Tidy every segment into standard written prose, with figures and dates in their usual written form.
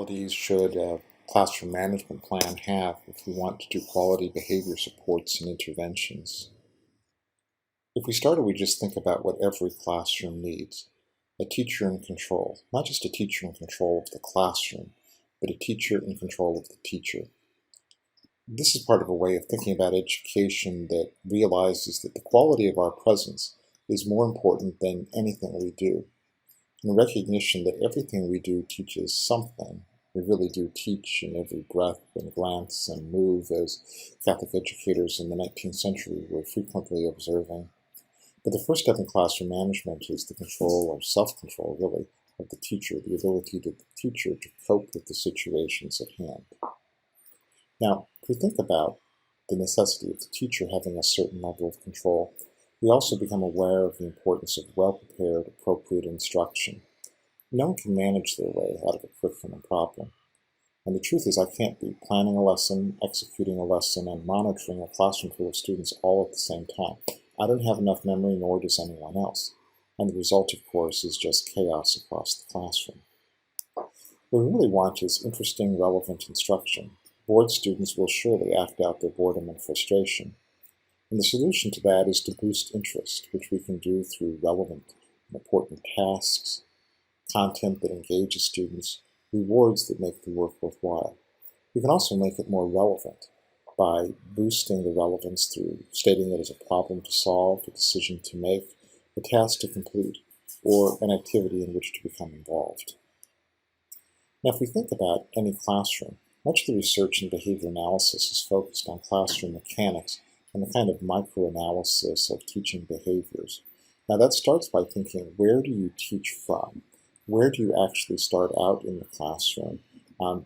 qualities should a classroom management plan have if we want to do quality behavior supports and interventions? If we started, we just think about what every classroom needs. A teacher in control, not just a teacher in control of the classroom, but a teacher in control of the teacher. This is part of a way of thinking about education that realizes that the quality of our presence is more important than anything we do. In recognition that everything we do teaches something, we really do teach in every breath and glance and move, as Catholic educators in the 19th century were frequently observing. But the first step in classroom management is the control or self-control, really, of the teacher, the ability of the teacher to cope with the situations at hand. Now, if we think about the necessity of the teacher having a certain level of control, we also become aware of the importance of well-prepared, appropriate instruction. No one can manage their way out of a curriculum problem. And the truth is, I can't be planning a lesson, executing a lesson, and monitoring a classroom full of students all at the same time. I don't have enough memory, nor does anyone else. And the result, of course, is just chaos across the classroom. What we really want is interesting, relevant instruction. Bored students will surely act out their boredom and frustration. And the solution to that is to boost interest, which we can do through relevant and important tasks, content that engages students, rewards that make the work worthwhile. We can also make it more relevant by boosting the relevance through stating it as a problem to solve, a decision to make, a task to complete, or an activity in which to become involved. Now, if we think about any classroom, much of the research in behavior analysis is focused on classroom mechanics and the kind of microanalysis of teaching behaviors. Now, that starts by thinking, where do you teach from? Where do you actually start out in the classroom? And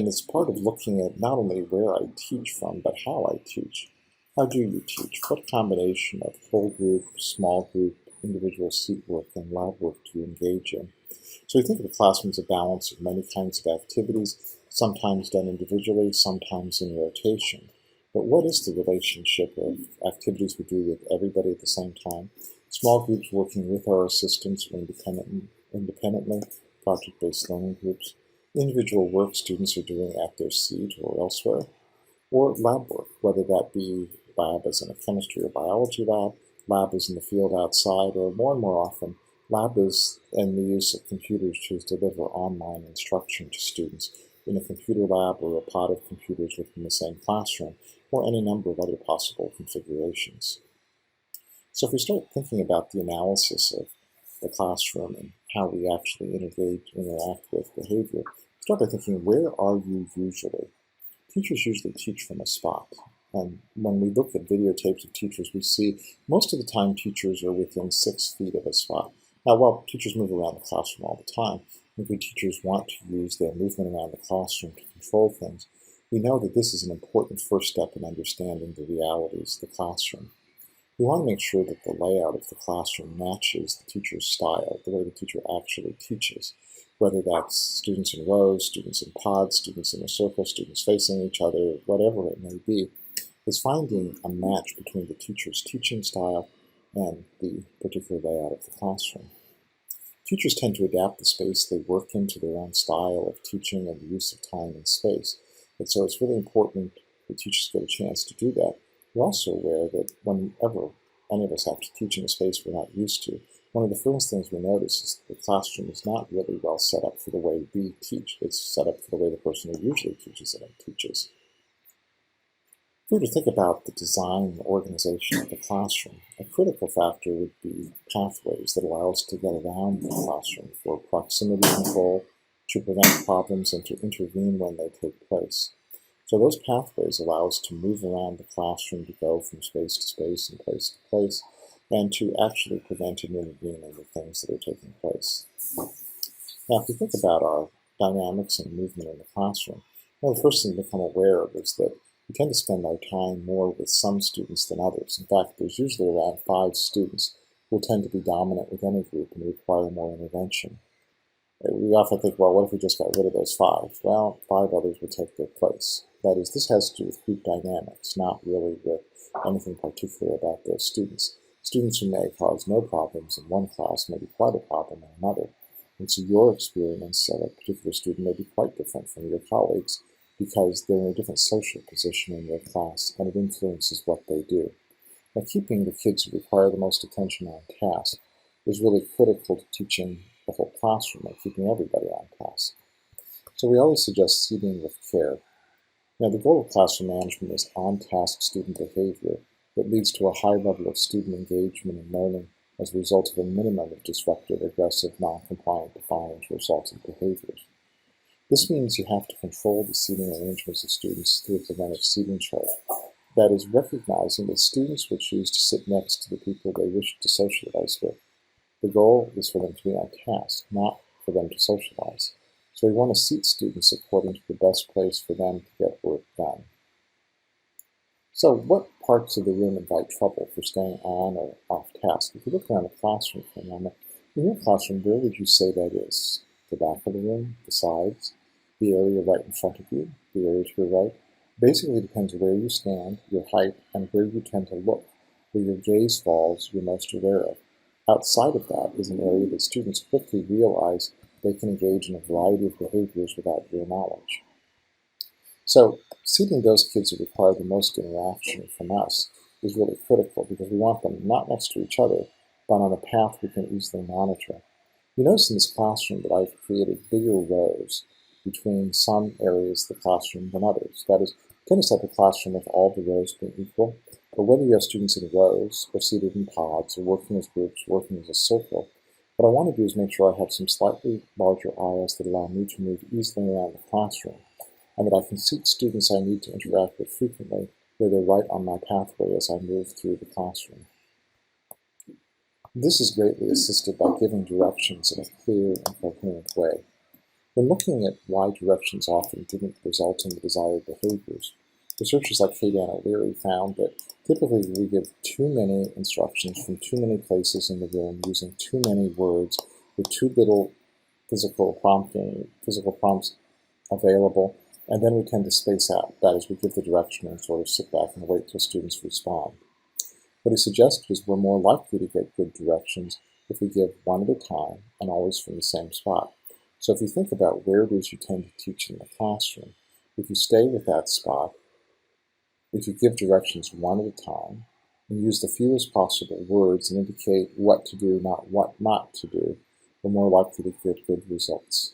it's part of looking at not only where I teach from, but how I teach. How do you teach? What combination of whole group, small group, individual seat work, and lab work do you engage in? So we think of the classroom as a balance of many kinds of activities, sometimes done individually, sometimes in rotation. But what is the relationship of activities we do with everybody at the same time? Small groups working with our assistants or independently, project-based learning groups, individual work students are doing at their seat or elsewhere, or lab work, whether that be lab as in a chemistry or biology lab is in the field outside, or more and more often, lab is in the use of computers to deliver online instruction to students in a computer lab or a pod of computers within the same classroom, or any number of other possible configurations. So if we start thinking about the analysis of the classroom and how we actually interact with behavior, start by thinking, where are you usually? Teachers usually teach from a spot. And when we look at videotapes of teachers, we see most of the time teachers are within 6 feet of a spot. Now, while teachers move around the classroom all the time, and good teachers want to use their movement around the classroom to control things, we know that this is an important first step in understanding the realities of the classroom. We want to make sure that the layout of the classroom matches the teacher's style, the way the teacher actually teaches, whether that's students in rows, students in pods, students in a circle, students facing each other, whatever it may be, is finding a match between the teacher's teaching style and the particular layout of the classroom. Teachers tend to adapt the space they work in to their own style of teaching and the use of time and space. And so it's really important that teachers get a chance to do that. We're also aware that whenever any of us have to teach in a space we're not used to, one of the first things we notice is that the classroom is not really well set up for the way we teach. It's set up for the way the person who usually teaches it teaches. If we were to think about the design and organization of the classroom, a critical factor would be pathways that allow us to get around the classroom for proximity control, to prevent problems, and to intervene when they take place. So those pathways allow us to move around the classroom, to go from space to space and place to place, and to actually prevent and intervene in the things that are taking place. Now, if we think about our dynamics and movement in the classroom, one of the first things to become aware of is that we tend to spend our time more with some students than others. In fact, there's usually around 5 students who will tend to be dominant with any group and require more intervention. We often think, well, what if we just got rid of those 5? Well, 5 others would take their place. That is, this has to do with group dynamics, not really with anything particular about those students. Students who may cause no problems in one class may be quite a problem in another. And so your experience of a particular student may be quite different from your colleagues because they're in a different social position in your class, and it influences what they do. Now, keeping the kids who require the most attention on task is really critical to teaching the whole classroom and keeping everybody on task. So we always suggest seating with care. Now, the goal of classroom management is on-task student behavior that leads to a high level of student engagement and learning as a result of a minimum of disruptive, aggressive, non-compliant, defiant, or assaultive behaviors. This means you have to control the seating arrangements of students through a preventive seating chart. That is, recognizing that students will choose to sit next to the people they wish to socialize with. The goal is for them to be on task, not for them to socialize. So we want to seat students according to the best place for them to get work done. So what parts of the room invite trouble for staying on or off task? If you look around the classroom for a moment, in your classroom, where would you say that is? The back of the room, the sides, the area right in front of you, the area to your right? Basically, it depends where you stand, your height, and where you tend to look, where your gaze falls, you're most aware of. Outside of that is an area that students quickly realize they can engage in a variety of behaviors without your knowledge. So seating those kids who require the most interaction from us is really critical because we want them not next to each other, but on a path we can easily monitor. You notice in this classroom that I've created bigger rows between some areas of the classroom than others. That is, you tend to set the classroom with all the rows being equal, but whether you have students in rows or seated in pods or working as groups, working as a circle, what I want to do is make sure I have some slightly larger aisles that allow me to move easily around the classroom, and that I can seat students I need to interact with frequently where they're right on my pathway as I move through the classroom. This is greatly assisted by giving directions in a clear and coherent way. When looking at why directions often didn't result in the desired behaviors, researchers like Kate Ann O'Leary found that typically we give too many instructions from too many places in the room using too many words with too little physical prompts available, and then we tend to space out. That is, we give the direction and sort of sit back and wait till students respond. What he suggested is we're more likely to get good directions if we give one at a time and always from the same spot. So if you think about where it is you tend to teach in the classroom, if you stay with that spot, if you give directions one at a time, and use the fewest possible words and indicate what to do, not what not to do, we're more likely to get good results.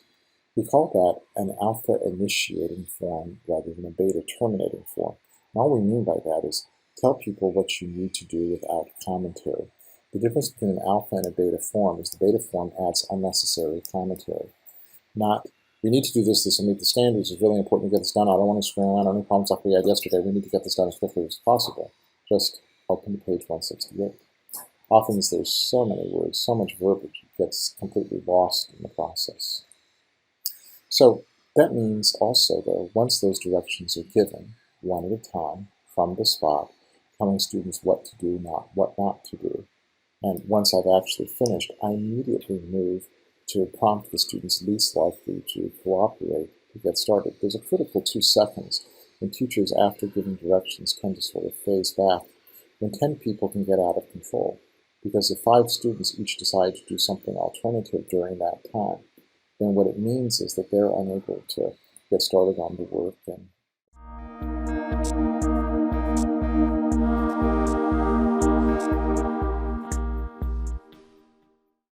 We call that an alpha initiating form rather than a beta terminating form. And all we mean by that is tell people what you need to do without commentary. The difference between an alpha and a beta form is the beta form adds unnecessary commentary. Not, we need to do this will meet the standards, it's really important to get this done, I don't want to screw around on any problems like we had yesterday, we need to get this done as quickly as possible. Just open to page 168. Often there's so many words, so much verbiage, it gets completely lost in the process. So that means also, though, once those directions are given, one at a time, from the spot, telling students what to do, not what not to do, and once I've actually finished, I immediately move to prompt the students least likely to cooperate to get started. There's a critical 2 seconds when teachers, after giving directions, tend to sort of phase back, when 10 people can get out of control. Because if 5 students each decide to do something alternative during that time, then what it means is that they're unable to get started on the work and